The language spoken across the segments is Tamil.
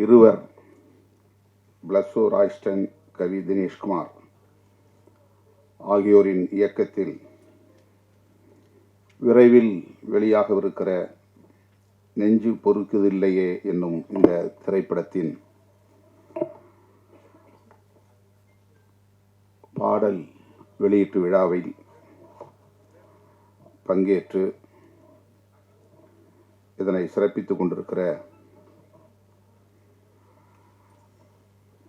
இருவர் பிளஸ்ஸோ ராய்ஸ்டன், கவி தினேஷ்குமார் ஆகியோரின் இயக்கத்தில் விரைவில் வெளியாகவிருக்கிற நெஞ்சு பொறுக்குதில்லையே என்னும் இந்த திரைப்படத்தின் பாடல் வெளியீட்டு விழாவில் பங்கேற்று இதனை சிறப்பித்துக் கொண்டிருக்கிற,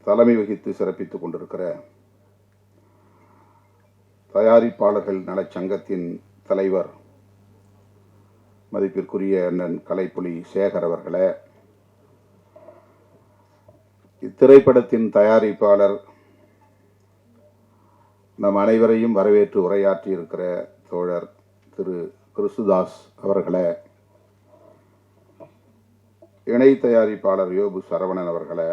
தலைமை வகித்து சிறப்பித்துக் கொண்டிருக்கிற தயாரிப்பாளர்கள் நலச்சங்கத்தின் தலைவர் மதிப்பிற்குரிய அண்ணன் கலைப்புலி சேகர் அவர்களே, இத்திரைப்படத்தின் தயாரிப்பாளர் நம் அனைவரையும் வரவேற்று உரையாற்றி இருக்கிற தோழர் திரு கிறிஸ்துதாஸ் அவர்களே, இணை தயாரிப்பாளர் யோபு சரவணன் அவர்களே,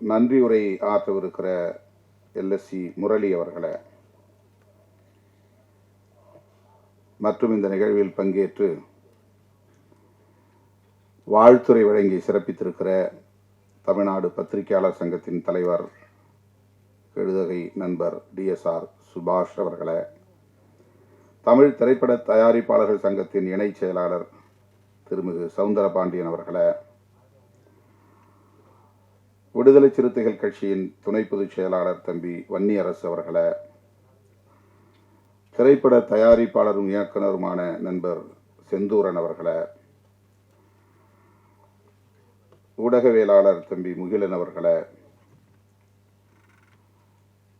நன்றி உரை ஆற்றவிருக்கிற LSC முரளி அவர்களே, மற்றும் இந்த நிகழ்வில் பங்கேற்று வாழ்த்துரை வழங்கி சிறப்பித்திருக்கிற தமிழ்நாடு பத்திரிகையாளர் சங்கத்தின் தலைவர் எழுதகை நண்பர் DSR சுபாஷ் அவர்களே, தமிழ் திரைப்பட தயாரிப்பாளர்கள் சங்கத்தின் இணை செயலாளர் திருமிகு சவுந்தரபாண்டியன் அவர்களே, விடுதலை சிறுத்தைகள் கட்சியின் துணை பொதுச் செயலாளர் தம்பி வன்னியரசு அவர்களே, திரைப்பட தயாரிப்பாளரும் இயக்குனருமான நண்பர் செந்தூரன் அவர்களே, ஊடகவியலாளர் தம்பி முகிலன் அவர்களே,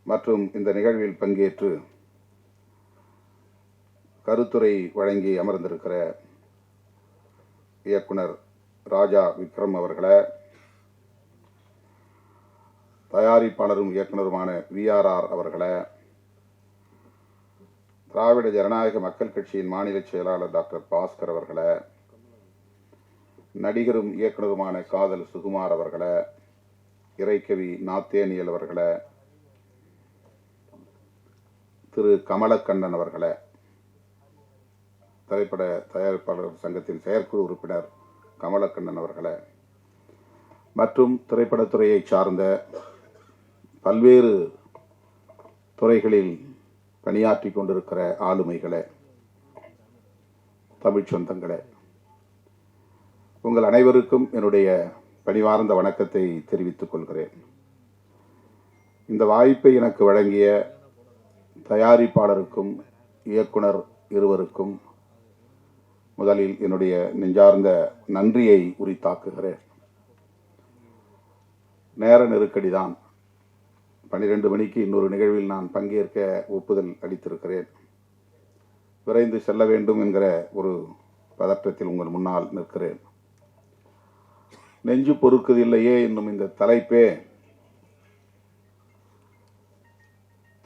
மற்றும் இந்த நிகழ்வில் பங்கேற்று கருத்துரை வழங்கி அமர்ந்திருக்கிற இயக்குனர் ராஜா விக்ரம் அவர்களே, தயாரிப்பாளரும் இயக்குனருமான VRR அவர்களே, திராவிட ஜனநாயக மக்கள் கட்சியின் மாநில செயலாளர் டாக்டர் பாஸ்கர் அவர்களே, நடிகரும் இயக்குனருமான காதல் சுகுமார் அவர்களே, இறைக்கவி நாத்தேனியல் அவர்களே, திரு கமலக்கண்ணன் அவர்களே, திரைப்பட தயாரிப்பாளர் சங்கத்தின் செயற்குழு உறுப்பினர் கமலக்கண்ணன் அவர்களே, மற்றும் திரைப்படத்துறையை சார்ந்த பல்வேறு துறைகளில் பணியாற்றி கொண்டிருக்கிற ஆளுமைகளே, தமிழ் சொந்தங்களே, உங்கள் அனைவருக்கும் என்னுடைய பணிவார்ந்த வணக்கத்தை தெரிவித்துக் கொள்கிறேன். இந்த வாய்ப்பை எனக்கு வழங்கிய தயாரிப்பாளருக்கும் இயக்குனர் இருவருக்கும் முதலில் என்னுடைய நெஞ்சார்ந்த நன்றியை உரித்தாக்குகிறேன். நேர நெருக்கடிதான். 12 மணிக்கு இன்னொரு நிகழ்வில் நான் பங்கேற்க ஒப்புதல் அளித்திருக்கிறேன். விரைந்து செல்ல வேண்டும் என்கிற ஒரு பதற்றத்தில் உங்கள் முன்னால் நிற்கிறேன். நெஞ்சு பொறுக்குதில்லையே என்னும் இந்த தலைப்பே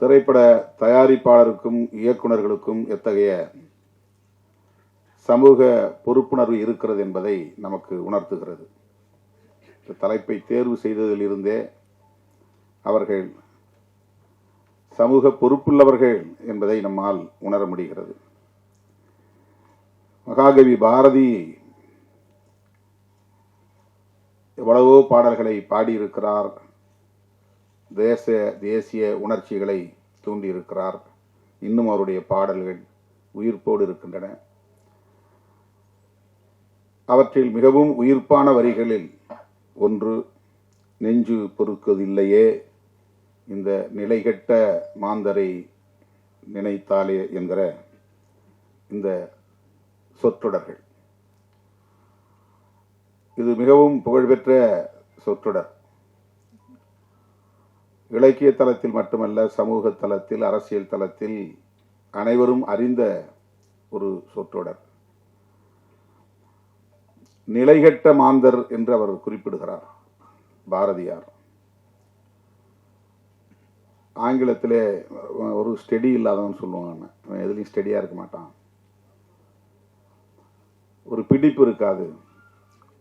திரைப்பட தயாரிப்பாளருக்கும் இயக்குனர்களுக்கும் எத்தகைய சமூக பொறுப்புணர்வு இருக்கிறது என்பதை நமக்கு உணர்த்துகிறது. இந்த தலைப்பை தேர்வு செய்ததிலிருந்தே அவர்கள் சமூக பொறுப்புள்ளவர்கள் என்பதை நம்மால் உணர முடிகிறது. மகாகவி பாரதி எவ்வளவோ பாடல்களை பாடியிருக்கிறார். தேசிய உணர்ச்சிகளை தூண்டியிருக்கிறார். இன்னும் அவருடைய பாடல்கள் உயிர்ப்போடு இருக்கின்றன. அவற்றில் மிகவும் உயிர்ப்பான வரிகளில் ஒன்று, நெஞ்சு பொறுக்குதில்லையே இந்த நிலைகெட்ட மாந்தரை நினைத்தாலே என்கிற இந்த சொற்றொடர்கள். இது மிகவும் புகழ்பெற்ற சொற்றொடர். இலக்கிய தளத்தில் மட்டுமல்ல, சமூக தளத்தில், அரசியல் தளத்தில் அனைவரும் அறிந்த ஒரு சொற்றொடர். நிலைகெட்ட மாந்தர் என்று அவர் குறிப்பிடுகிறார் பாரதியார். ஆங்கிலத்திலே ஒரு ஸ்டெடி இல்லாதவன் சொல்லுவாங்க. அவன் எதுலையும் ஸ்டெடியா இருக்க மாட்டான். ஒரு பிடிப்பு இருக்காது,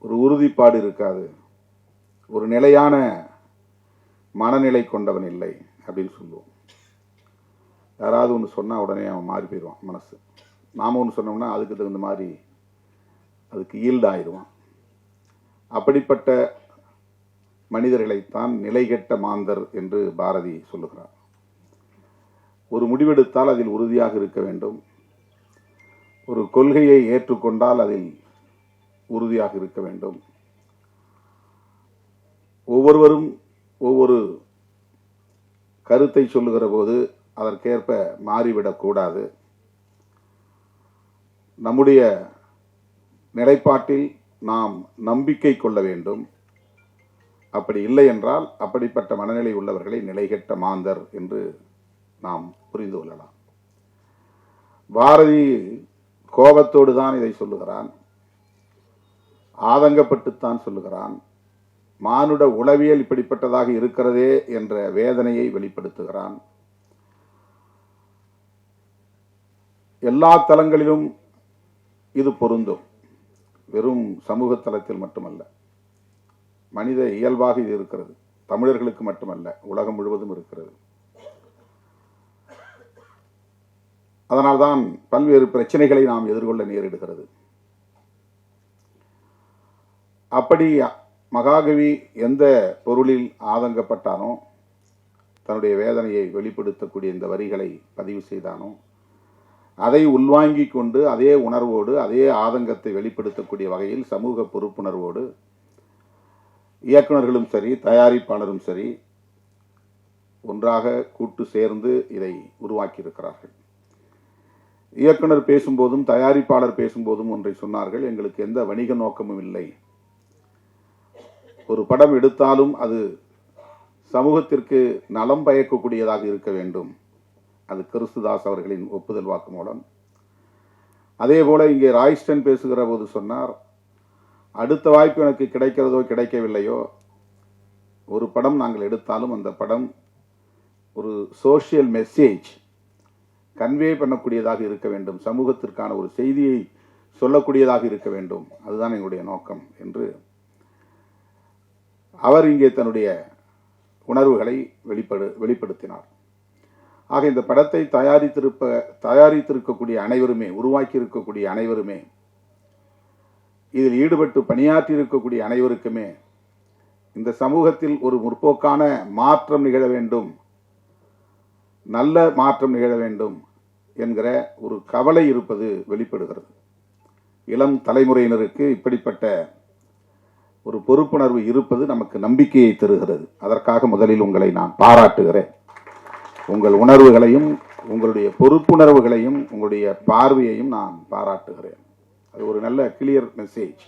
ஒரு உறுதிப்பாடு இருக்காது, ஒரு நிலையான மனநிலை கொண்டவன் இல்லை அப்படின்னு சொல்லுவோம். யாராவது ஒன்று சொன்னால் உடனே அவன் மாறி போயிடுவான் மனசு. நாம ஒன்று சொன்னோம்னா அதுக்கு தகுந்த மாதிரி அதுக்கு ஈல்டாயிடுவான். அப்படிப்பட்ட மனிதர்களைத்தான் நிலைகெட்ட மாந்தர் என்று பாரதி சொல்லுகிறார். ஒரு முடிவெடுத்தால் அதில் உறுதியாக இருக்க வேண்டும். ஒரு கொள்கையை ஏற்றுக்கொண்டால் அதில் உறுதியாக இருக்க வேண்டும். ஒவ்வொருவரும் ஒவ்வொரு கருத்தை சொல்லுகிற போது அதற்கேற்ப மாறிவிடக்கூடாது. நம்முடைய நிலைப்பாட்டில் நாம் நம்பிக்கை கொள்ள வேண்டும். அப்படி இல்லை என்றால் அப்படிப்பட்ட மனநிலை உள்ளவர்களை நிலைகெட்ட மாந்தர் என்று நாம் புரிந்து கொள்ளலாம். பாரதி கோபத்தோடு தான் இதை சொல்லுகிறான், ஆதங்கப்பட்டுத்தான் சொல்லுகிறான். மானுட உளவியல் இப்படிப்பட்டதாக இருக்கிறதே என்ற வேதனையை வெளிப்படுத்துகிறான். எல்லா தளங்களிலும் இது பொருந்தும், வெறும் சமூக தளத்தில் மட்டுமல்ல. மனித இயல்பாக இது இருக்கிறது. தமிழர்களுக்கு மட்டுமல்ல, உலகம் முழுவதும் இருக்கிறது. அதனால்தான் பல்வேறு பிரச்சனைகளை நாம் எதிர்கொள்ள நேரிடுகிறது. அப்படி மகாகவி எந்த பொருளில் ஆதங்கப்பட்டானோ, தன்னுடைய வேதனையை வெளிப்படுத்தக்கூடிய இந்த வரிகளை பதிவு செய்தானோ, அதை உள்வாங்கிக் கொண்டு அதே உணர்வோடு அதே ஆதங்கத்தை வெளிப்படுத்தக்கூடிய வகையில் சமூக பொறுப்புணர்வோடு இயக்குநர்களும் சரி தயாரிப்பாளரும் சரி ஒன்றாக கூட்டு சேர்ந்து இதை உருவாக்கியிருக்கிறார்கள். இயக்குனர் பேசும்போதும் தயாரிப்பாளர் பேசும்போதும் ஒன்றை சொன்னார்கள், எங்களுக்கு எந்த வணிக நோக்கமும் இல்லை. ஒரு படம் எடுத்தாலும் அது சமூகத்திற்கு நலம் பயக்கக்கூடியதாக இருக்க வேண்டும். அது கிறிஸ்துதாஸ் அவர்களின் ஒப்புதல் வாக்கு மூலம். அதே போல இங்கே ராய்ஸ்டன் பேசுகிற போது சொன்னார், அடுத்த வாய்ப்பு எனக்கு கிடைக்கிறதோ கிடைக்கவில்லையோ, ஒரு படம் நாங்கள் எடுத்தாலும் அந்த படம் ஒரு சோஷியல் மெசேஜ் கன்வே பண்ணக்கூடியதாக இருக்க வேண்டும், சமூகத்திற்கான ஒரு செய்தியை சொல்லக்கூடியதாக இருக்க வேண்டும், அதுதான் எங்களுடைய நோக்கம் என்று அவர் இங்கே தன்னுடைய உணர்வுகளை வெளிப்படுத்தினார். ஆக இந்த படத்தை தயாரித்திருக்கக்கூடிய அனைவருமே, உருவாக்கி இருக்கக்கூடிய அனைவருமே, இதில் ஈடுபட்டு பணியாற்றி இருக்கக்கூடிய அனைவருக்குமே இந்த சமூகத்தில் ஒரு முற்போக்கான மாற்றம் நிகழ வேண்டும், நல்ல மாற்றம் நிகழ வேண்டும் என்கிற ஒரு கவலை இருப்பது வெளிப்படுகிறது. இளம் தலைமுறையினருக்கு இப்படிப்பட்ட ஒரு பொறுப்புணர்வு இருப்பது நமக்கு நம்பிக்கையை தருகிறது. அதற்காக முதலில் உங்களை நான் பாராட்டுகிறேன். உங்கள் உணர்வுகளையும் உங்களுடைய பொறுப்புணர்வுகளையும் உங்களுடைய பார்வையையும் நான் பாராட்டுகிறேன். அது ஒரு நல்ல கிளியர் மெசேஜ்.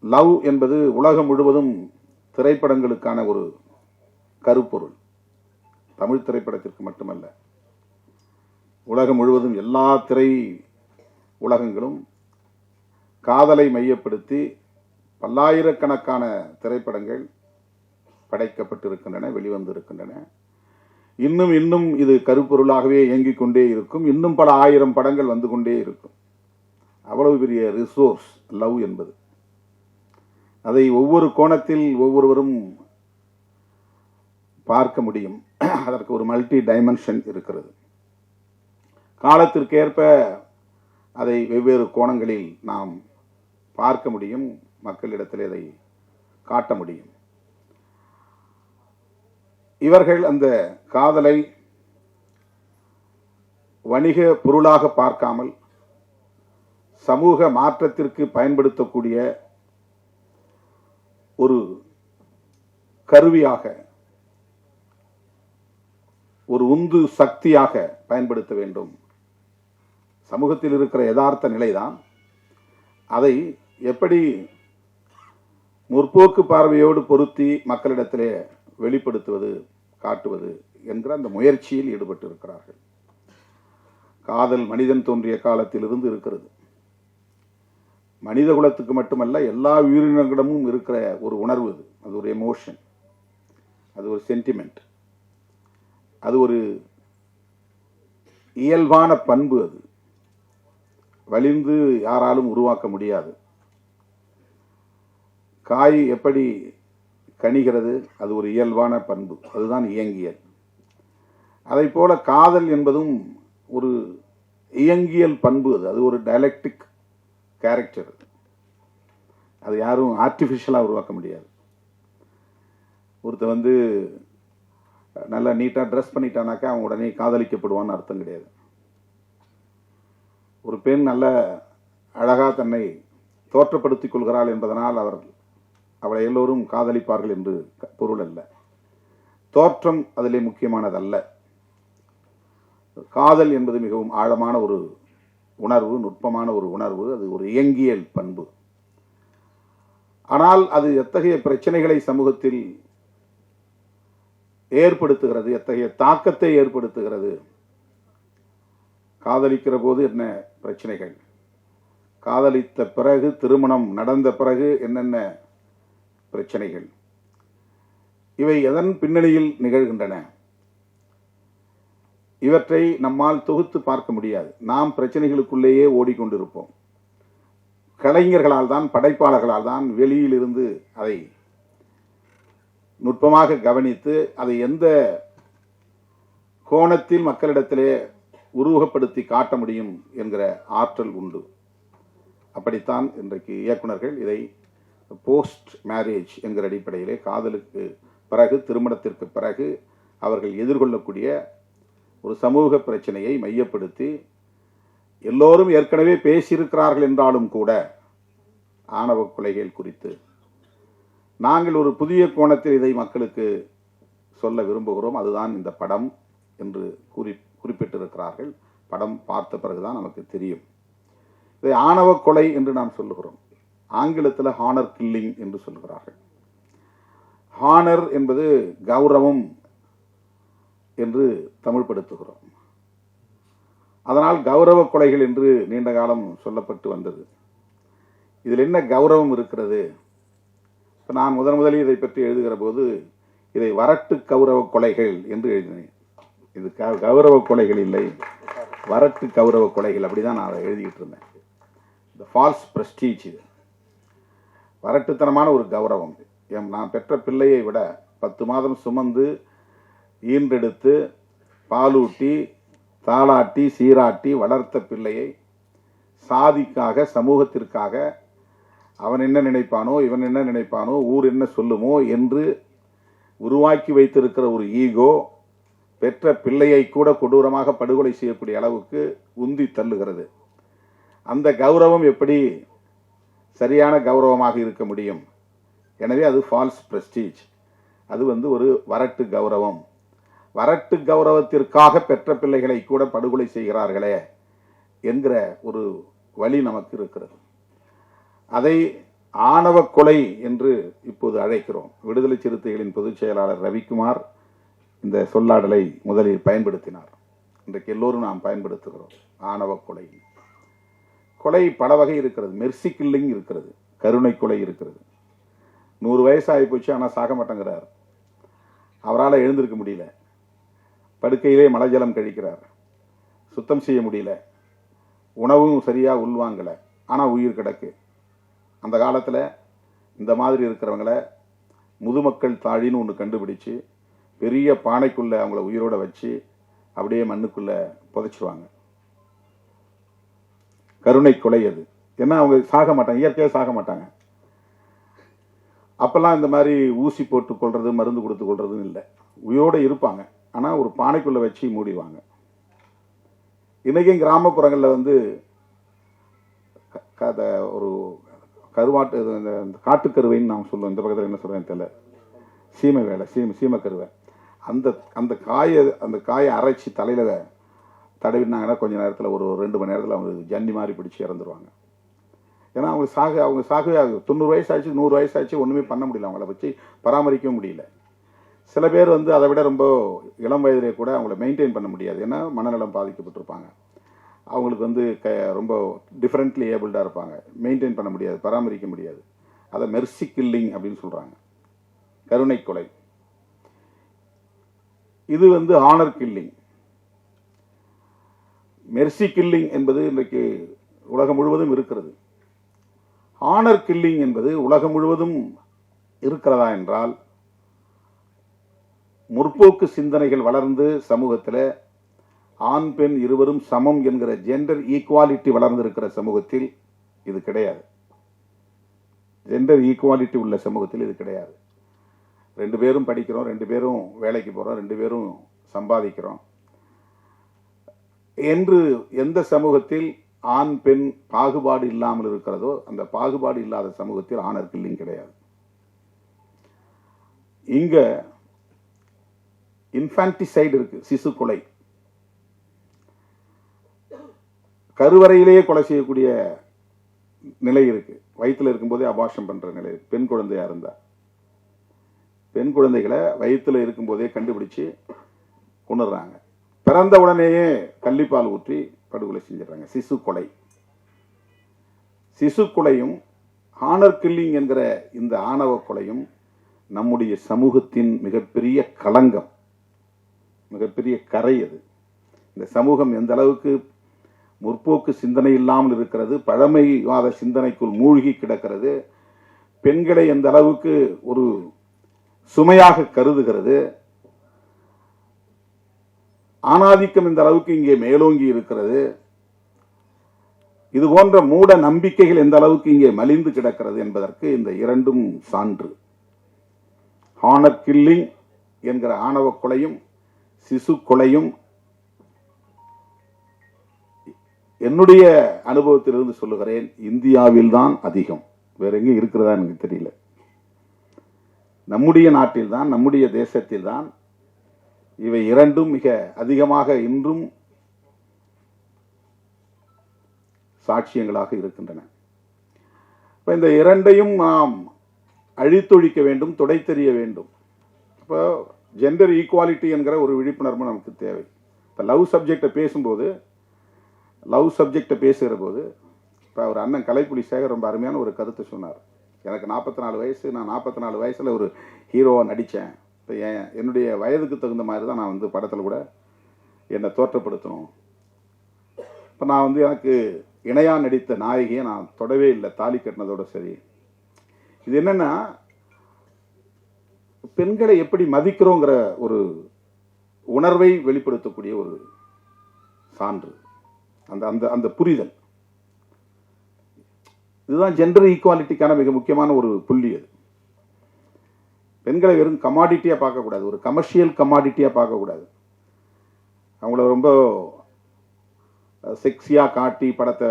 லவ் என்பது உலகம் முழுவதும் திரைப்படங்களுக்கான ஒரு கருப்பொருள். தமிழ் திரைப்படத்திற்கு மட்டுமல்ல, உலகம் முழுவதும் எல்லா திரை உலகங்களும் காதலை மையப்படுத்தி பல்லாயிரக்கணக்கான திரைப்படங்கள் படைக்கப்பட்டிருக்கின்றன, வெளிவந்திருக்கின்றன. இன்னும் இது கருப்பொருளாகவே இயங்கிக் கொண்டே இருக்கும். இன்னும் பல ஆயிரம் படங்கள் வந்து கொண்டே இருக்கும். அவ்வளவு பெரிய ரிசோர்ஸ் லவ் என்பது. அதை ஒவ்வொரு கோணத்தில் ஒவ்வொருவரும் பார்க்க முடியும். அதற்கு ஒரு மல்டி டைமென்ஷன் இருக்கிறது. காலத்திற்கேற்ப அதை வெவ்வேறு கோணங்களில் நாம் பார்க்க முடியும், மக்களிடத்தில் அதை காட்ட முடியும். இவர்கள் அந்த காதலை வணிக பொருளாக பார்க்காமல் சமூக மாற்றத்திற்கு பயன்படுத்தக்கூடிய ஒரு கருவியாக, ஒரு உந்து சக்தியாக பயன்படுத்த வேண்டும். சமூகத்தில் இருக்கிற யதார்த்த நிலைதான். அதை எப்படி முற்போக்கு பார்வையோடு பொருத்தி மக்களிடத்திலே வெளிப்படுத்துவது, காட்டுவது என்கிற அந்த முயற்சியில் ஈடுபட்டு இருக்கிறார்கள். காதல் மனிதன் தோன்றிய காலத்திலிருந்து இருக்கிறது. மனித குலத்துக்கு மட்டுமல்ல, எல்லா உயிரினங்களிடமும் இருக்கிற ஒரு உணர்வு. அது ஒரு எமோஷன், அது ஒரு சென்டிமெண்ட், அது ஒரு இயல்பான பண்பு. அது வலிந்து யாராலும் உருவாக்க முடியாது. காய் எப்படி கனிகிறது, அது ஒரு இயல்பான பண்பு, அதுதான் இயங்கியல். அதை போல காதல் என்பதும் ஒரு இயங்கியல் பண்பு. அது ஒரு டயலெக்டிக் கேரக்டர். அது யாரும் ஆர்டிஃபிஷியலாக உருவாக்க முடியாது. ஒருத்தர் நல்லா நீட்டாக ட்ரெஸ் பண்ணிட்டானாக்கா அவன் உடனே காதலிக்கப்படுவான்னு அர்த்தம் கிடையாது. ஒரு பெண் நல்ல அழகாக தன்னை தோற்றப்படுத்திக் கொள்கிறாள் என்பதனால் அவளை எல்லோரும் காதலிப்பார்கள் என்று பொருள் அல்ல. தோற்றம் அதிலே முக்கியமானதல்ல. காதல் என்பது மிகவும் ஆழமான ஒரு உணர்வு, நுட்பமான ஒரு உணர்வு. அது ஒரு இயங்கியல் பண்பு. ஆனால் அது எத்தகைய பிரச்சனைகளை சமூகத்தில் ஏற்படுத்துகிறது, எத்தகைய தாக்கத்தை ஏற்படுத்துகிறது. காதலிக்கிற போது என்ன பிரச்சனைகள், காதலித்த பிறகு, திருமணம் நடந்த பிறகு என்னென்ன பிரச்சனைகள், இவை எதன் பின்னணியில் நிகழ்கின்றன, இவற்றை நம்மால் தொகுத்து பார்க்க முடியாது. நாம் பிரச்சனைகளுக்குள்ளேயே ஓடிக்கொண்டிருப்போம். கலைஞர்களால் தான், படைப்பாளர்களால் தான் வெளியிலிருந்து அதை நுட்பமாக கவனித்து அதை எந்த கோணத்தில் மக்களிடத்திலே உருவகப்படுத்தி காட்ட முடியும் என்கிற ஆற்றல் உண்டு. அப்படித்தான் இன்றைக்கு இயக்குனர்கள் இதை போஸ்ட் மேரேஜ் என்கிற அடிப்படையிலே, காதலுக்கு பிறகு, திருமணத்திற்கு பிறகு அவர்கள் எதிர்கொள்ளக்கூடிய ஒரு சமூக பிரச்சனையை மையப்படுத்தி, எல்லோரும் ஏற்கனவே பேசியிருக்கிறார்கள் என்றாலும் கூட ஆணவ கொலைகள் குறித்து நாங்கள் ஒரு புதிய கோணத்தில் இதை மக்களுக்கு சொல்ல விரும்புகிறோம். அதுதான் இந்த படம் என்று குறிப்பிட்டிருக்கிறார்கள். படம் பார்த்த பிறகுதான் நமக்கு தெரியும். இதை ஆணவ கொலை என்று நாம் சொல்லுகிறோம். ஆங்கிலத்தில் ஹானர் கில்லிங் என்று சொல்கிறார்கள். ஹானர் என்பது கௌரவம் என்று தமிழ்படுத்துகிறோம். அதனால் கௌரவ கொலைகள் என்று நீண்ட காலம் சொல்லப்பட்டு வந்தது. இதில் என்ன கௌரவம் இருக்கிறது? இப்போ நான் முதலில் இதை பற்றி எழுதுகிற போது இதை வரட்டு கௌரவ கொலைகள் என்று எழுதினேன். இது கௌரவ கொலைகள் இல்லை, வரட்டு கௌரவ கொலைகள், அப்படிதான் நான் அதை எழுதிக்கிட்டு இருந்தேன். இந்த ஃபால்ஸ் பிரஸ்டீஜ், இது வரட்டுத்தனமான ஒரு கௌரவம். நான் பெற்ற பிள்ளையை விட 10 மாதம் சுமந்து ஈன்றெடுத்து பாலூட்டி தாளாட்டி சீராட்டி வளர்த்த பிள்ளையை சாதிக்காக, சமூகத்திற்காக அவன் என்ன நினைப்பானோ, இவன் என்ன நினைப்பானோ, ஊர் என்ன சொல்லுமோ என்று உருவாக்கி வைத்திருக்கிற ஒரு ஈகோ பெற்ற பிள்ளையை கூட கொடூரமாக படுகொலை செய்யக்கூடிய அளவுக்கு உந்தி தள்ளுகிறது. அந்த கௌரவம் எப்படி சரியான கௌரவமாக இருக்க முடியும்? எனவே அது ஃபால்ஸ் பிரஸ்டீஜ். அது ஒரு வரட்டு கௌரவம். வரட்டு கௌரவத்திற்காக பெற்ற பிள்ளைகளை கூட படுகொலை செய்கிறார்களே என்கிற ஒரு வழி நமக்கு இருக்கிறது. அதை ஆணவ கொலை என்று இப்போது அழைக்கிறோம். விடுதலை சிறுத்தைகளின் பொதுச் செயலாளர் ரவிக்குமார் இந்த சொல்லாடலை முதலில் பயன்படுத்தினார். இன்றைக்கு எல்லோரும் நாம் பயன்படுத்துகிறோம். ஆணவ கொலை. கொலை பல வகை இருக்கிறது. மெர்சி கில்லிங் இருக்கிறது, கருணை கொலை இருக்கிறது. 100 வயசு ஆகி போச்சு, ஆனால் சாக மாட்டேங்கிறார். அவரால் எழுந்திருக்க முடியல, படுக்கையிலே மலஜலம் கழிக்கிறார், சுத்தம் செய்ய முடியல, உணவும் சரியா உள்வாங்கலை, ஆனால் உயிர் கிடக்கு. அந்த காலத்தில் இந்த மாதிரி இருக்கிறவங்களை முதுமக்கள் தாழின்னு ஒன்று கண்டுபிடிச்சு பெரிய பானைக்குள்ளே அவங்கள உயிரோட வச்சு அப்படியே மண்ணுக்குள்ளே புதைச்சிருவாங்க. கருணை கொலை அது. ஏன்னா அவங்க சாக மாட்டாங்க, இயற்கையாக சாக மாட்டாங்க. அப்பெல்லாம் இந்த மாதிரி ஊசி போட்டு கொள்வது, மருந்து கொடுத்து கொள்றதுன்னு இல்லை. உயிரோடு இருப்பாங்க, ஆனால் ஒரு பானைக்குள்ளே வச்சு மூடிடுவாங்க. இன்றைக்கும் கிராமப்புறங்களில் ஒரு கருவாட்டு, இந்த காட்டுக்கருவைன்னு நாம் சொல்லுவோம். இந்த பக்கத்தில் என்ன சொல்கிறேன்னு தெரியல, சீமை வேலை, சீமக்கருவை. அந்த காயை அரைச்சி தலையில் தடவினாங்கன்னா கொஞ்சம் நேரத்தில், ஒரு 2 மணி நேரத்தில் அவங்க ஜன்னி மாதிரி பிடிச்சி இறந்துருவாங்க. ஏன்னா அவங்க சாகவே 90 வயசு ஆச்சு, 100 வயசு ஆச்சு, ஒன்றுமே பண்ண முடியல, அவங்கள வச்சு பராமரிக்கவும் முடியல. சில பேர் அதை விட ரொம்ப இளம் வயதிலே கூட அவங்கள மெயின்டைன் பண்ண முடியாது. ஏன்னா மனநலம் பாதிக்கப்பட்டிருப்பாங்க. அவங்களுக்கு ரொம்ப டிஃப்ரெண்ட்லி ஏபிள்டாக இருப்பாங்க. மெயின்டைன் பண்ண முடியாது, பராமரிக்க முடியாது. அதை மெர்சி கில்லிங் அப்படின்னு சொல்கிறாங்க, கருணை கொலை. இது ஆனர் கில்லிங். மெர்சி கில்லிங் என்பது இன்றைக்கு உலகம் முழுவதும் இருக்கிறது. ஆனர் கில்லிங் என்பது உலகம் முழுவதும் இருக்கிறதா என்றால், முற்போக்கு சிந்தனைகள் வளர்ந்து சமூகத்தில் ஆண் பெண் இருவரும் சமம் என்கிற ஜெண்டர் ஈக்குவாலிட்டி வளர்ந்திருக்கிற சமூகத்தில் இது கிடையாது. ஜெண்டர் ஈக்குவாலிட்டி உள்ள சமூகத்தில் இது கிடையாது. 2 பேரும் படிக்கிறோம், 2 பேரும் வேலைக்கு போகிறோம், 2 பேரும் சம்பாதிக்கிறோம் என்று எந்த சமூகத்தில் ஆண் பெண் பாகுபாடு இல்லாமல் இருக்கிறதோ அந்த பாகுபாடு இல்லாத சமூகத்தில் ஆணர் கில்லிங் கிடையாது. இங்க இன்ஃபான்டிசைடு இருக்கு, சிசு கொலை. கருவறையிலேயே கொலை செய்யக்கூடிய நிலை இருக்கு. வயிற்றுல இருக்கும்போதே அபார்ஷன் பண்ற நிலை இருக்கு. பெண் குழந்தையா இருந்தா பெண் குழந்தைகளை வயிற்றுல இருக்கும்போதே கண்டுபிடிச்சு கொண்டுறாங்க. பிறந்த உடனேயே கள்ளிப்பால் ஊற்றி படுகொலை செஞ்சிடறாங்க. சிசு கொலை. சிசு கொலையும் ஆனர் கில்லிங் என்கிற இந்த ஆணவ கொலையும் நம்முடைய சமூகத்தின் மிகப்பெரிய களங்கம், மிகப்பெரிய கரை. அது இந்த சமூகம் எந்த அளவுக்கு முற்போக்கு சிந்தனை இல்லாமல் இருக்கிறது, பழமைவாத சிந்தனைக்குள் மூழ்கி கிடக்கிறது, பெண்களை எந்த அளவுக்கு ஒரு சுமையாக கருதுகிறது, ஆணாதிக்கம் இந்த அளவுக்கு இங்கே மேலோங்கி இருக்கிறது, இது போன்ற மூட நம்பிக்கைகள் எந்த அளவுக்கு இங்கே மலிந்து கிடக்கிறது என்பதற்கு இந்த இரண்டும் சான்று. ஆனர் கில்லிங் என்கிற ஆணவ கொலையும் சிசு கொலையும் என்னுடைய அனுபவத்திலிருந்து சொல்லுகிறேன், இந்தியாவில் தான் அதிகம். வேற எங்க இருக்கிறதா எனக்கு தெரியல. நம்முடைய நாட்டில் தான், நம்முடைய தேசத்தில் தான் இவை இரண்டும் மிக அதிகமாக இன்றும் சாட்சியங்களாக இருக்கின்றன. இந்த இரண்டையும் நாம் அழித்தொழிக்க வேண்டும், துடைத்தெறிய வேண்டும். இப்போ ஜெண்டர் ஈக்குவாலிட்டி என்கிற ஒரு விழிப்புணர்வு நமக்கு தேவை. இப்போ லவ் சப்ஜெக்டை பேசுகிற போது இப்போ அவர் அண்ணன் கலைப்புலி சேகர் ரொம்ப அருமையான ஒரு கருத்தை சொன்னார். எனக்கு 44 வயசு, நான் 44 வயசில் ஒரு ஹீரோவாக நடித்தேன். இப்போ என்னுடைய வயதுக்கு தகுந்த மாதிரி தான் நான் படத்தில் கூட என்னை தோற்றப்படுத்தணும். இப்போ நான் எனக்கு இணையாக நடித்த நாயகியை நான் தொடவே இல்லை, தாலி கட்டினதோட சரி. இது என்னன்னா, பெண்களை எப்படி மதிக்கிறோங்கிற ஒரு உணர்வை வெளிப்படுத்தக்கூடிய ஒரு சான்று, அந்த அந்த அந்த புரிதல். இதுதான் ஜெண்டர் ஈக்குவாலிட்டிக்கான மிக முக்கியமான ஒரு புள்ளி. அது பெண்களை வெறும் கமாடிட்டியா பார்க்கக்கூடாது, ஒரு கமர்ஷியல் கமாடிட்டியா பார்க்கக்கூடாது. அவங்கள ரொம்ப செக்ஸியா காட்டி படத்தை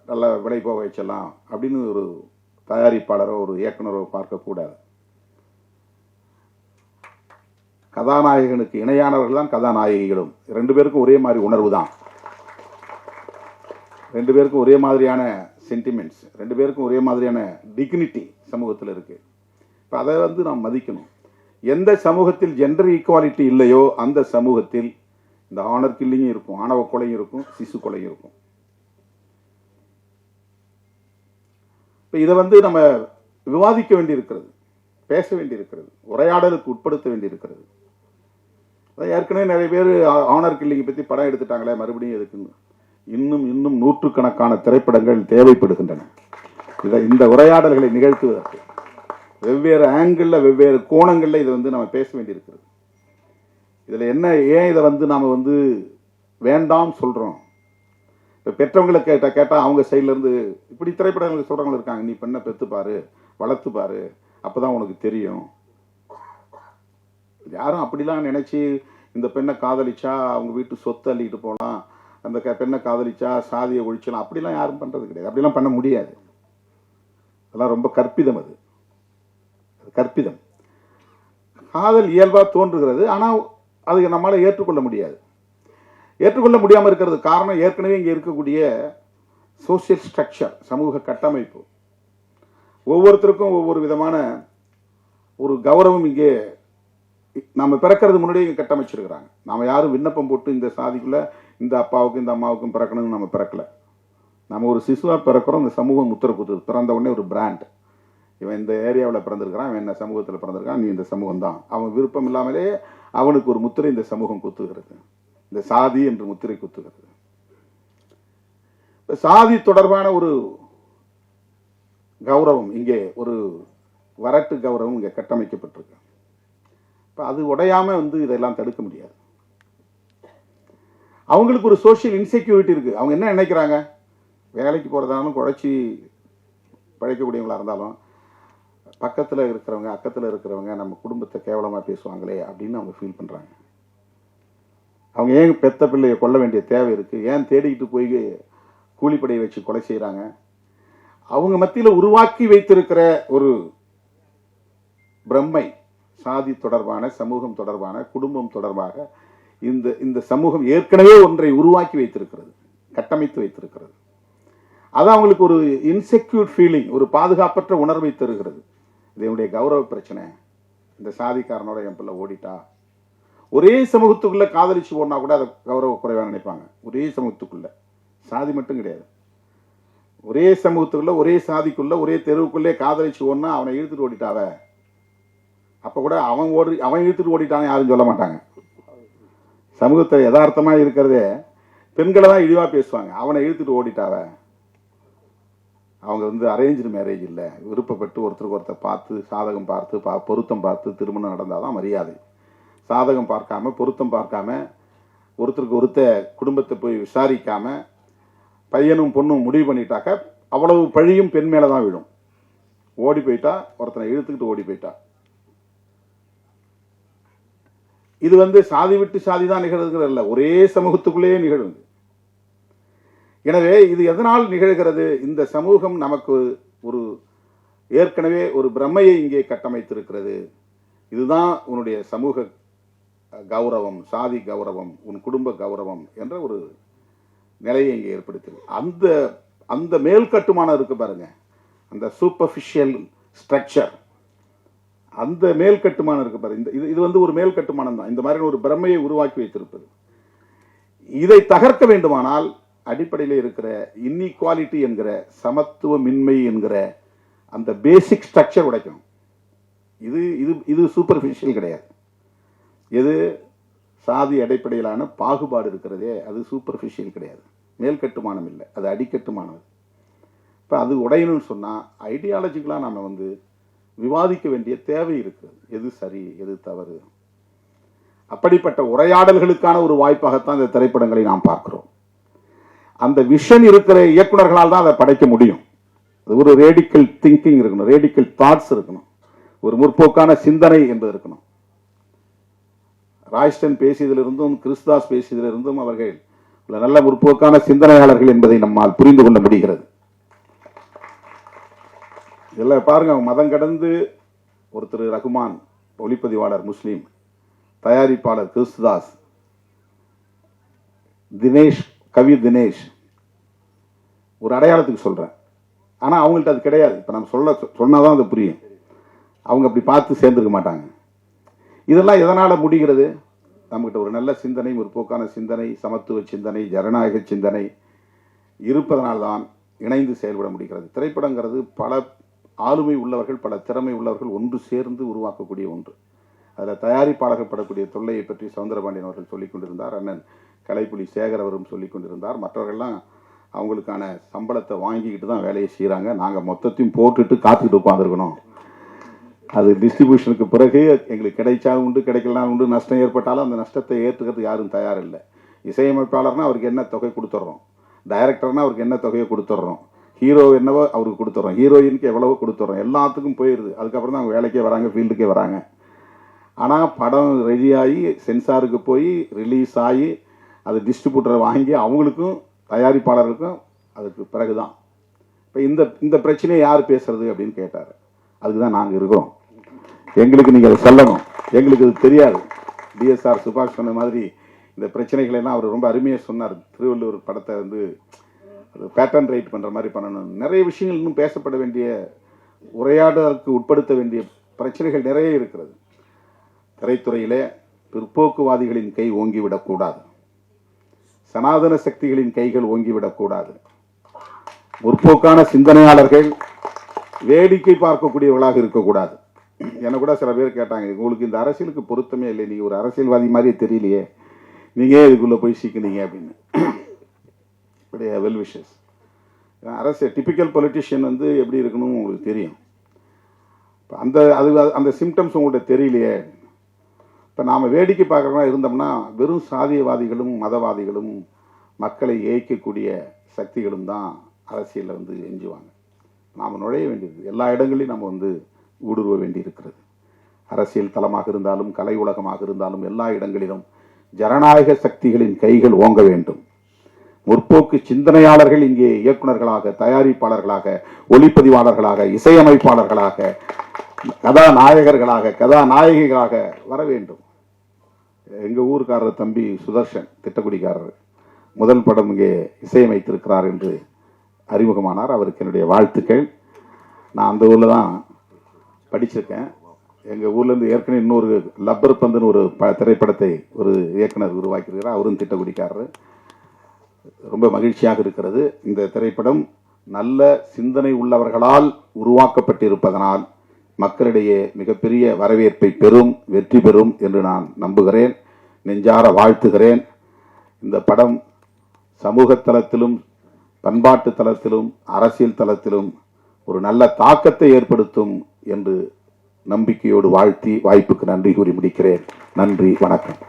நல்ல விலை போக வச்சலாம் அப்படின்னு ஒரு தயாரிப்பாளரோ ஒரு இயக்குனரோ பார்க்கக்கூடாது. கதாநாயகனுக்கு இணையானவர்கள் தான் கதாநாயகிகளும். 2 பேருக்கும் ஒரே மாதிரி உணர்வு தான், 2 பேருக்கும் ஒரே மாதிரியான சென்டிமெண்ட்ஸ், 2 பேருக்கும் ஒரே மாதிரியான டிக்னிட்டி சமூகத்தில் இருக்கு. இப்போ அதை நாம் மதிக்கணும். எந்த சமூகத்தில் ஜெண்டர் ஈக்குவாலிட்டி இல்லையோ அந்த சமூகத்தில் இந்த ஆனர் கில்லிங்கும் இருக்கும், ஆணவ கொலையும் இருக்கும், சிசு கொலையும் இருக்கும். இப்போ இதை நம்ம விவாதிக்க வேண்டியிருக்கிறது, பேச வேண்டியிருக்கிறது, உரையாடலுக்கு உட்படுத்த வேண்டியிருக்கிறது. ஏற்கனவே நிறைய பேர் ஆனர் கில்லிங்கை பற்றி படம் எடுத்துட்டாங்களே, மறுபடியும் எதுக்குன்னு இன்னும் நூற்றுக்கணக்கான திரைப்படங்கள் தேவைப்படுகின்றன. இந்த உரையாடல்களை நிகழ்த்துவதற்கு வெவ்வேறு ஆங்கிள், வெவ்வேறு கோணங்களில் இதை நம்ம பேச வேண்டியிருக்கிறது. இதில் என்ன, ஏன் இதை நாம் வேண்டாம் சொல்கிறோம்? இப்போ பெற்றவங்களை கேட்டால் அவங்க சைட்லேருந்து இப்படி திரைப்படங்களுக்கு சொல்கிறவங்க இருக்காங்க, நீ பெண்ணை பெற்றுப்பாரு, வளர்த்துப்பாரு, அப்போ தான் உனக்கு தெரியும். யாரும் அப்படிலாம் நினச்சி இந்த பெண்ணை காதலிச்சா அவங்க வீட்டு சொத்து அள்ளிட்டு போகலாம், அந்த பெண்ணை காதலிச்சா சாதியை ஒழிச்சலாம், அப்படிலாம் யாரும் பண்ணுறது கிடையாது. அப்படிலாம் பண்ண முடியாது. அதெல்லாம் ரொம்ப கற்பிதம். அது கற்பிதம். காதல் இயல்பாக தோன்றுகிறது, ஆனால் அது நம்மளால் ஏற்றுக்கொள்ள முடியாது. ஏற்றுக்கொள்ள முடியாமல் இருக்கிறது காரணம் ஏற்கனவே இங்கே இருக்கக்கூடிய சோசியல் ஸ்ட்ரக்சர், சமூக கட்டமைப்பு. ஒவ்வொருத்தருக்கும் ஒவ்வொரு விதமான ஒரு கௌரவம் இங்கே நம்ம பிறக்கிறது முன்னாடியே இங்கே கட்டமைச்சிருக்கிறாங்க. நாம் யாரும் விண்ணப்பம் போட்டு இந்த சாதிக்குள்ள இந்த அப்பாவுக்கும் இந்த அம்மாவுக்கும் பிறக்கணும்னு நம்ம பிறக்கல. நம்ம ஒரு சிசுவாக பிறக்கிறோம், இந்த சமூகம் முத்திர குத்துது. பிறந்த உடனே ஒரு பிராண்ட், இவன் இந்த ஏரியாவில் பிறந்திருக்கிறான், இவன் என்ன சமூகத்தில் பிறந்திருக்கான், நீ இந்த சமூகம் தான். அவன் விருப்பம் இல்லாமலே அவனுக்கு ஒரு முத்திரை இந்த சமூகம் குத்துகிறது, இந்த சாதி என்று முத்திரை குத்துகிறது. சாதி தொடர்பான ஒரு கௌரவம் இங்கே, ஒரு வரட்டு கௌரவம் இங்கே கட்டமைக்கப்பட்டிருக்கு. இப்போ அது உடையாம இதெல்லாம் தடுக்க முடியாது. அவங்களுக்கு ஒரு சோஷியல் இன்செக்யூரிட்டி இருக்குது. அவங்க என்ன நினைக்கிறாங்க, வேலைக்கு போகிறதாலும் குழைச்சி பழைக்கக்கூடியவங்களாக இருந்தாலும் பக்கத்தில் இருக்கிறவங்க அக்கத்தில் இருக்கிறவங்க நம்ம குடும்பத்தை கேவலமாக பேசுவாங்களே அப்படின்னு அவங்க ஃபீல் பண்ணுறாங்க. அவங்க ஏன் பெத்த பிள்ளையை கொல்ல வேண்டிய தேவை இருக்குது, ஏன் தேடிக்கிட்டு போய் கூலிப்படையை வச்சு கொலை செய்கிறாங்க. அவங்க மத்தியில் உருவாக்கி வைத்திருக்கிற ஒரு பிரம்மை, சாதி தொடர்பான, சமூகம் தொடர்பான, குடும்பம் தொடர்பாக இந்த சமூகம் ஏற்கனவே ஒன்றை உருவாக்கி வைத்திருக்கிறது, கட்டமைத்து வைத்திருக்கிறது. அது அவங்களுக்கு ஒரு இன்செக்யூர் ஃபீலிங், ஒரு பாதுகாப்பற்ற உணர்வை தருகிறது. இது என்னுடைய கௌரவ பிரச்சனை, இந்த சாதிக்காரனோட என் பிள்ளை ஓடிட்டா. ஒரே சமூகத்துக்குள்ள காதலிச்சு ஓடினா கூட அதை கௌரவ குறைவாக நினைப்பாங்க. ஒரே சமூகத்துக்குள்ள, சாதி மட்டும் கிடையாது, ஒரே சமூகத்துக்குள்ள, ஒரே சாதிக்குள்ள, ஒரே தெருவுக்குள்ளே காதலிச்சு ஓடினா அவனை இழுத்துட்டு ஓடிட்டாவ, அப்ப கூட அவன் இழுத்துட்டு ஓடிட்டான்னு யாரும் சொல்ல மாட்டாங்க. சமூகத்தை யதார்த்தமா இருக்கிறதே பெண்களை தான் இழிவா பேசுவாங்க. அவனை இழுத்துட்டு ஓடிட்டாவ, அவங்க அரேஞ்சு மேரேஜ் இல்லை, விருப்பப்பட்டு ஒருத்தருக்கு ஒருத்தர் பார்த்து சாதகம் பார்த்து பொருத்தம் பார்த்து திருமணம் நடந்தாதான் மரியாதை. சாதகம் பார்க்காம பொருத்தம் பார்க்காம ஒருத்தருக்கு ஒருத்த குடும்பத்தை போய் விசாரிக்காம பையனும் பொண்ணும் முடிவு பண்ணிட்டாக்க அவ்வளவு பழியும் பெண் மேலதான் விழும். ஓடி போயிட்டா, ஒருத்தனை இழுத்துக்கிட்டு ஓடி போயிட்டா. இது சாதி விட்டு சாதி தான் நிகழ்கிறது இல்ல, ஒரே சமூகத்துக்குள்ளேயே நிகழ்வு. எனவே இது எதனால் நிகழ்கிறது? இந்த சமூகம் நமக்கு ஒரு ஏற்கனவே ஒரு பிரம்மையை இங்கே கட்டமைத்திருக்கிறது. இதுதான் உன்னுடைய சமூக கௌரவம், சாதி கௌரவம், உன் குடும்ப கௌரவம் என்ற ஒரு நிலையை இங்கே ஏற்படுத்தி அந்த மேல் கட்டுமானம் இருக்கு பாருங்க, அந்த சூப்பர்ஃபிஷியல் ஸ்ட்ரக்சர், அந்த மேல் கட்டுமானம் இருக்கு பாருங்க. இது ஒரு மேல் கட்டுமானம் தான், இந்த மாதிரி ஒரு பிரம்மையை உருவாக்கி வைத்திருப்பது. இதை தகர்க்க வேண்டுமானால் அடிப்படையில் இருக்கிற இன்இக்வாலிட்டி என்கிற சமத்துவமின்மை என்கிற அந்த பேசிக் ஸ்ட்ரக்சர் உடைக்கணும். இது சூப்பர்ஃபிஷியல் கிடையாது. எது சாதி அடிப்படையிலான பாகுபாடு இருக்கிறதே அது சூப்பர்ஃபிஷியல் கிடையாது, மேல் கட்டுமானம் இல்லை, அது அடிக்கட்டுமானம். இப்போ அது உடையணும்னு சொன்னால் ஐடியாலஜிக்கலாக நம்ம விவாதிக்க வேண்டிய தேவை இருக்கிறது, எது சரி எது தவறு. அப்படிப்பட்ட உரையாடல்களுக்கான ஒரு வாய்ப்பாகத்தான் இந்த திரைப்படங்களை நாம் பார்க்கிறோம். அந்த விஷன் இருக்கிற இயக்குநர்களால் தான் அதை படைக்க முடியும். ஒரு ரேடிக்கல் திங்கிங் இருக்கணும், ரேடிக்கல் தாட்ஸ் இருக்கணும், ஒரு முற்போக்கான சிந்தனை என்பது இருக்கணும். ராய்ஸ்டன் பேசியதிலிருந்தும் கிறிஸ்தாஸ் பேசியதிலிருந்தும் அவர்கள் நல்ல முற்போக்கான சிந்தனையாளர்கள் என்பதை நம்மால் புரிந்து கொள்ள முடிகிறது. இதெல்லாம் பாருங்க, மதம் கடந்து ஒருத்தர் ரகுமான், ஒளிப்பதிவாளர் முஸ்லீம், தயாரிப்பாளர் கிறிஸ்தாஸ், தினேஷ், கவி தினேஷ், ஒரு அடையாளத்துக்கு சொல்றேன். ஆனா அவங்கள்ட்ட அது கிடையாது. இப்ப நம்ம சொன்னாதான் அது புரியும். அவங்க அப்படி பார்த்து சேர்ந்துருக்க மாட்டாங்க. இதெல்லாம் எதனால முடிகிறது? நம்மகிட்ட ஒரு நல்ல சிந்தனை, முற்போக்கான சிந்தனை, சமத்துவ சிந்தனை, ஜனநாயக சிந்தனை இருப்பதனால்தான் இணைந்து செயல்பட முடிகிறது. திரைப்படங்கிறது பல ஆளுமை உள்ளவர்கள், பல திறமை உள்ளவர்கள் ஒன்று சேர்ந்து உருவாக்கக்கூடிய ஒன்று. அதில் தயாரிப்பாளர்கள் படக்கூடிய தொல்லையை பற்றி சவுந்தரபாண்டியன் அவர்கள் சொல்லிக் கொண்டிருந்தார், அண்ணன் கலைப்புலி சேகர் அவரும் சொல்லிக் கொண்டிருந்தார். மற்றவர்கள்லாம் அவங்களுக்கான சம்பளத்தை வாங்கிக்கிட்டு தான் வேலையை செய்கிறாங்க. நாங்கள் மொத்தத்தையும் போட்டுட்டு காத்துக்கிட்டு உட்காந்துருக்கணும். அது டிஸ்ட்ரிபியூஷனுக்கு பிறகு எங்களுக்கு கிடைச்சாலும் உண்டு, கிடைக்கலாம் உண்டு, நஷ்டம் ஏற்பட்டாலும் அந்த நஷ்டத்தை ஏற்றுக்கிறதுக்கு யாரும் தயார் இல்லை. இசையமைப்பாளர்னா அவருக்கு என்ன தொகை கொடுத்துட்றோம், டைரக்டர்னா அவருக்கு என்ன தொகையை கொடுத்துட்றோம், ஹீரோ என்னவோ அவருக்கு கொடுத்துட்றோம், ஹீரோயினுக்கு எவ்வளவோ கொடுத்துட்றோம், எல்லாத்துக்கும் போயிடுது. அதுக்கப்புறம் தான் அவங்க வேலைக்கே வராங்க, ஃபீல்டுக்கே வராங்க. ஆனால் படம் ரெடியாகி சென்சாருக்கு போய் ரிலீஸ் ஆகி அது டிஸ்ட்ரிபியூட்டரை வாங்கி அவங்களுக்கும் தயாரிப்பாளருக்கும் அதுக்கு பிறகு தான். இப்போ இந்த பிரச்சனையை யார் பேசுறது அப்படின்னு கேட்டார். அதுக்கு தான் நாங்கள் இருக்கிறோம். எங்களுக்கு நீங்கள் அதை சொல்லணும், எங்களுக்கு அது தெரியாது. டிஎஸ்ஆர் சுபாஷ் சொன்ன மாதிரி இந்த பிரச்சனைகளை எல்லாம் அவர் ரொம்ப அருமையாக சொன்னார். திருவள்ளுவர் படத்தை அது பேட்டர்ன் ரைட் பண்ணுற மாதிரி பண்ணணும். நிறைய விஷயங்கள் இன்னும் பேசப்பட வேண்டிய, உரையாடலுக்கு உட்படுத்த வேண்டிய பிரச்சனைகள் நிறைய இருக்கிறது. திரைத்துறையிலே பிற்போக்குவாதிகளின் கை ஓங்கிவிடக்கூடாது, சனாதன சக்திகளின் கைகள் ஓங்கிவிடக்கூடாது. முற்போக்கான சிந்தனையாளர்கள் வேடிக்கை பார்க்கக்கூடியவர்களாக இருக்கக்கூடாது. என்ன கூட சில பேர் கேட்டாங்க, உங்களுக்கு இந்த அரசியலுக்கு பொருத்தமே இல்லை, நீங்க ஒரு அரசியல்வாதி மாதிரியே தெரியலையே, நீங்க இதுக்குள்ள போய் சிக்கினீங்க அப்படின்னு. Well wishes. அரசியல் டிபிக்கல் பொலிட்டிஷியன் எப்படி இருக்கணும் உங்களுக்கு தெரியும். அந்த சிம்டம்ஸ் உங்கள்கிட்ட தெரியலையே. இப்போ நாம் வேடிக்கை பார்க்குறவா இருந்தோம்னா வெறும் சாதியவாதிகளும் மதவாதிகளும் மக்களை ஏய்க்கக்கூடிய சக்திகளும் தான் அரசியலில் வந்து எஞ்சுவாங்க. நாம் நுழைய வேண்டியது எல்லா இடங்களையும் நம்ம வந்து ஊடுருவ வேண்டியிருக்கிறது. அரசியல் தளமாக இருந்தாலும் கலை உலகமாக இருந்தாலும் எல்லா இடங்களிலும் ஜனநாயக சக்திகளின் கைகள் ஓங்க வேண்டும். முற்போக்கு சிந்தனையாளர்கள் இங்கே இயக்குநர்களாக, தயாரிப்பாளர்களாக, ஒளிப்பதிவாளர்களாக, இசையமைப்பாளர்களாக, கதாநாயகர்களாக, கதாநாயகிகளாக வர வேண்டும். எங்கள் ஊருக்காரர் தம்பி சுதர்ஷன் திட்டக்குடிக்காரர் முதல் படம் இங்கே இசையமைத்திருக்கிறார் என்று அறிமுகமானார். அவருக்கு என்னுடைய வாழ்த்துக்கள். நான் அந்த ஊரில் தான் படிச்சிருக்கேன். எங்கள் ஊர்லேருந்து ஏற்கனவே இன்னொரு லப்பர் பந்துன்னு ஒரு திரைப்படத்தை ஒரு இயக்குனர் உருவாக்கியிருக்கிறார். அவரும் திட்டக்குடிக்காரர். ரொம்ப மகிழ்ச்சியாக இருக்கிறது. இந்த திரைப்படம் நல்ல சிந்தனை உள்ளவர்களால் உருவாக்கப்பட்டிருப்பதனால் மக்களிடையே மிகப்பெரிய வரவேற்பை பெறும், வெற்றி பெறும் என்று நான் நம்புகிறேன், நெஞ்சார வாழ்த்துகிறேன். இந்த படம் சமூக தளத்திலும் பண்பாட்டு தளத்திலும் அரசியல் தளத்திலும் ஒரு நல்ல தாக்கத்தை ஏற்படுத்தும் என்று நம்பிக்கையோடு வாழ்த்தி வாய்ப்புக்கு நன்றி கூறி முடிக்கிறேன். நன்றி, வணக்கம்.